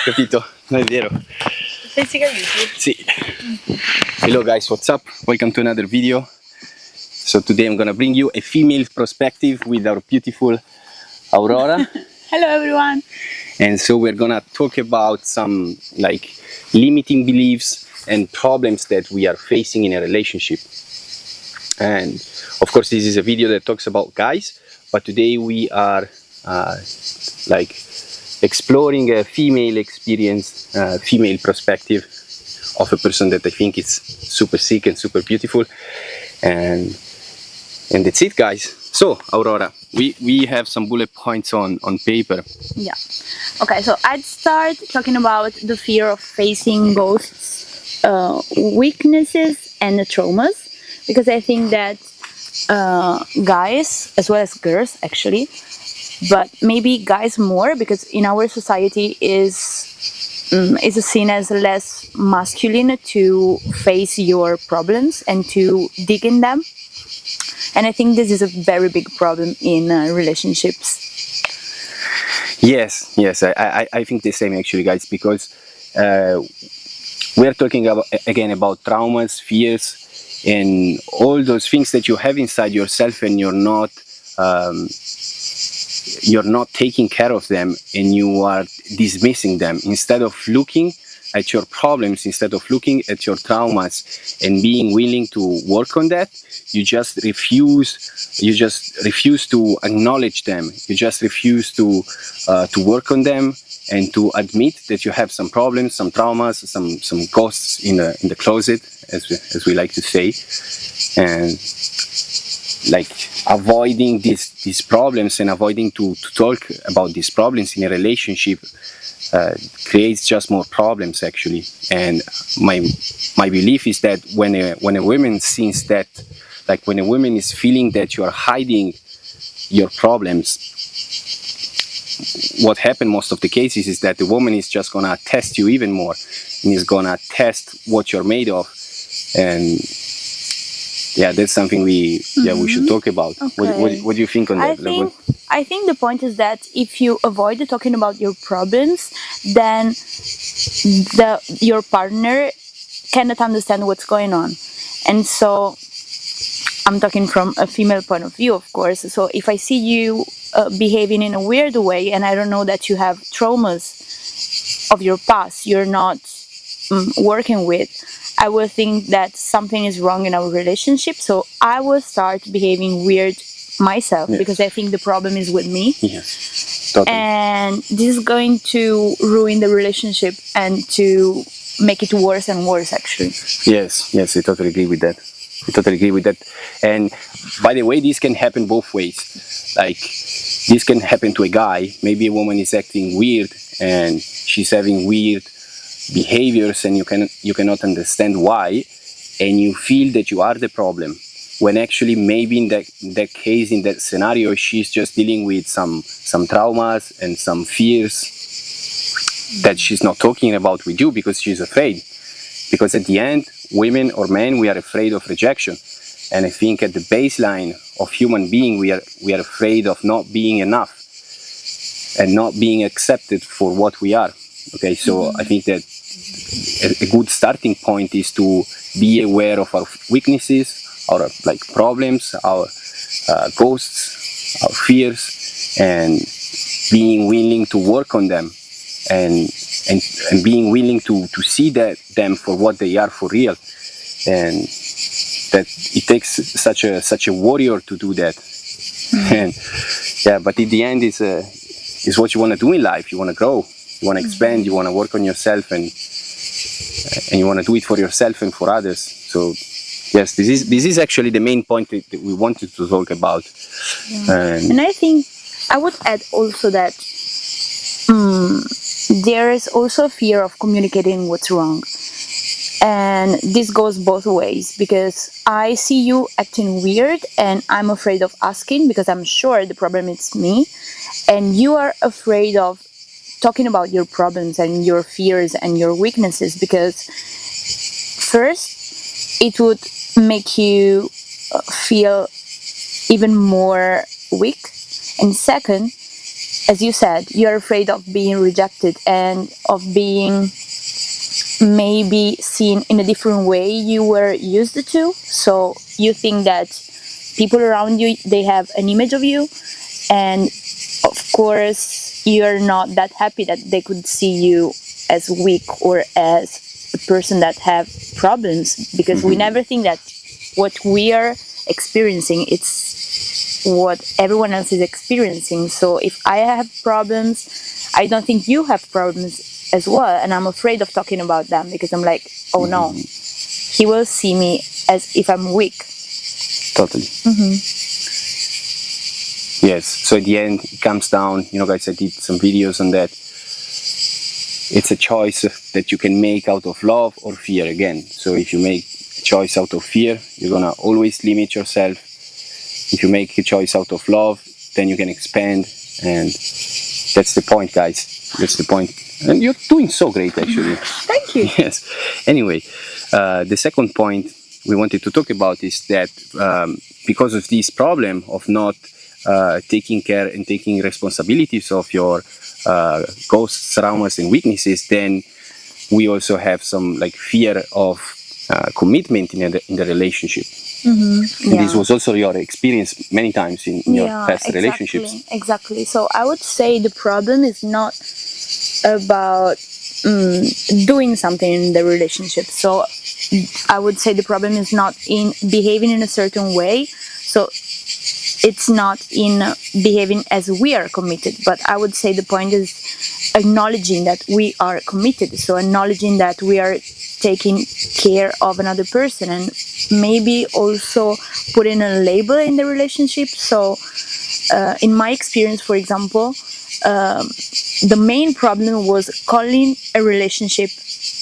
capito? Non è vero? Pensi che aiuti? Sì. Hello guys, what's up? Welcome to another video. So today I'm gonna bring you a female perspective with our beautiful Aurora. Hello everyone! And so we're gonna talk about some like limiting beliefs and problems that we are facing in a relationship. And of course this is a video that talks about guys, but today we are like exploring a female experience, female perspective of a person that I think is super sick and super beautiful. And that's it, guys. So Aurora, we have some bullet points on paper. Yeah. Okay, so I'd start talking about the fear of facing ghosts, weaknesses and traumas, because I think that guys, as well as girls actually, but maybe guys more, because in our society is seen as less masculine to face your problems and to dig in them. And I think this is a very big problem in relationships. Yes, I think the same actually, guys, because we're talking about traumas, fears, and all those things that you have inside yourself, and you're not taking care of them, and you are dismissing them instead of looking at your problems, instead of looking at your traumas and being willing to work on that. You just refuse to acknowledge them. You just refuse to work on them and to admit that you have some problems, some traumas, some ghosts in the closet, as we like to say, and like avoiding these problems and avoiding to talk about these problems in a relationship creates just more problems actually. And my belief is that when a woman sees that, like when a woman is feeling that you are hiding your problems, what happens most of the cases is that the woman is just gonna test you even more, and is gonna test what you're made of. And yeah, that's something we should talk about. Okay. What do you think on that? I think the point is that if you avoid talking about your problems, then your partner cannot understand what's going on. And so I'm talking from a female point of view, of course. So if I see you behaving in a weird way, and I don't know that you have traumas of your past you're not working with, I will think that something is wrong in our relationship. So I will start behaving weird myself, yes, because I think the problem is with me. Yes, totally. And this is going to ruin the relationship and to make it worse and worse, actually. Yes, I totally agree with that. And by the way, this can happen both ways. Like, this can happen to a guy. Maybe a woman is acting weird and she's having weird behaviors, and you cannot understand why, and you feel that you are the problem, when actually maybe in that case, in that scenario, she's just dealing with some traumas and some fears that she's not talking about with you because she's afraid. Because at the end, women or men, we are afraid of rejection. And I think at the baseline of human being, we are afraid of not being enough and not being accepted for what we are. Okay, so I think that a good starting point is to be aware of our weaknesses, our like problems, our ghosts, our fears, and being willing to work on them, and being willing to see them for what they are for real. And that it takes such a warrior to do that. And yeah, but in the end, is what you want to do in life. You want to grow, you want to expand, you want to work on yourself, and you want to do it for yourself and for others. So yes, this is actually the main point that we wanted to talk about. Yeah. And I think I would add also that there is also a fear of communicating what's wrong. And this goes both ways, because I see you acting weird and I'm afraid of asking because I'm sure the problem is me, and you are afraid of talking about your problems and your fears and your weaknesses, because first it would make you feel even more weak, and second, as you said, you're afraid of being rejected and of being maybe seen in a different way you were used to. So you think that people around you, they have an image of you, and of course you're not that happy that they could see you as weak or as a person that have problems, because we never think that what we are experiencing, it's what everyone else is experiencing. So if I have problems, I don't think you have problems as well, and I'm afraid of talking about them because I'm like, oh no, he will see me as if I'm weak. Totally. Yes, so at the end it comes down, guys, I did some videos on that. It's a choice that you can make out of love or fear again. So if you make a choice out of fear, you're gonna always limit yourself. If you make a choice out of love, then you can expand, and that's the point, guys. That's the point. And you're doing so great, actually. Thank you. Yes. Anyway, the second point we wanted to talk about is that because of this problem of not taking care and taking responsibilities of your ghosts, traumas, and weaknesses, then we also have some like fear of commitment in the relationship. And this was also your experience many times in your past relationships. Exactly. So I would say the problem is not about doing something in the relationship. So I would say the problem is not in behaving in a certain way. So it's not in behaving as we are committed, but I would say the point is acknowledging that we are committed. So acknowledging that we are taking care of another person, and maybe also putting a label in the relationship. So in my experience, for example, the main problem was calling a relationship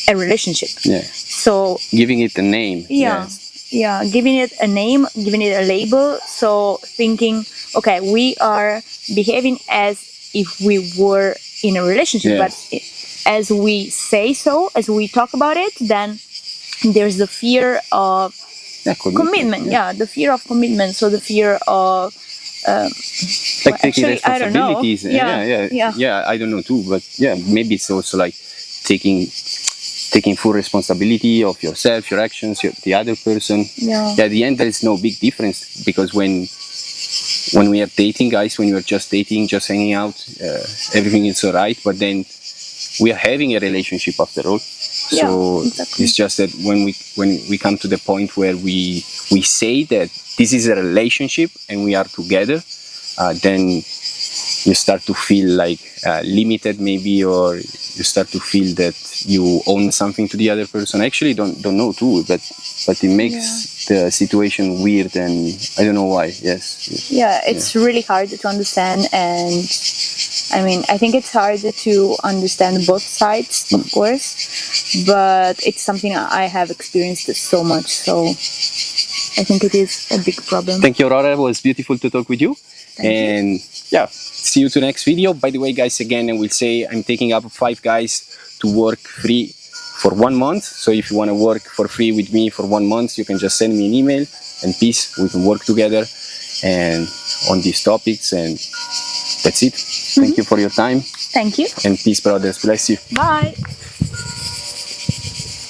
a relationship. Yeah. So giving it a name. Yeah. Yes. Yeah, giving it a name, giving it a label. So thinking, okay, we are behaving as if we were in a relationship, Yes. but as we say so, as we talk about it, then there's the fear of commitment. Yeah, the fear of commitment. So the fear of like taking actually, I don't know. responsibilities. Yeah, I don't know too, but yeah, maybe it's also like taking full responsibility of yourself, your actions, the other person. Yeah. At the end, there is no big difference, because when we are dating, guys, when we are just dating, just hanging out, everything is alright. But then we are having a relationship after all. So exactly. it's just that when we come to the point where we say that this is a relationship and we are together, then you start to feel like limited, maybe, or you start to feel that you own something to the other person. I actually don't know too, but it makes the situation weird, and I don't know why. Yes. Yeah, it's really hard to understand, and I mean, I think it's hard to understand both sides, of course, but it's something I have experienced so much, so I think it is a big problem. Thank you, Aurora. It was beautiful to talk with you. And yeah, see you to the next video. By the way, guys, again, I will say I'm taking up 5 guys to work free for 1 month. So if you want to work for free with me for 1 month, you can just send me an email, and peace, we can work together and on these topics, and that's it. Thank you for your time. Thank you. And peace, brothers. Bless you. Bye.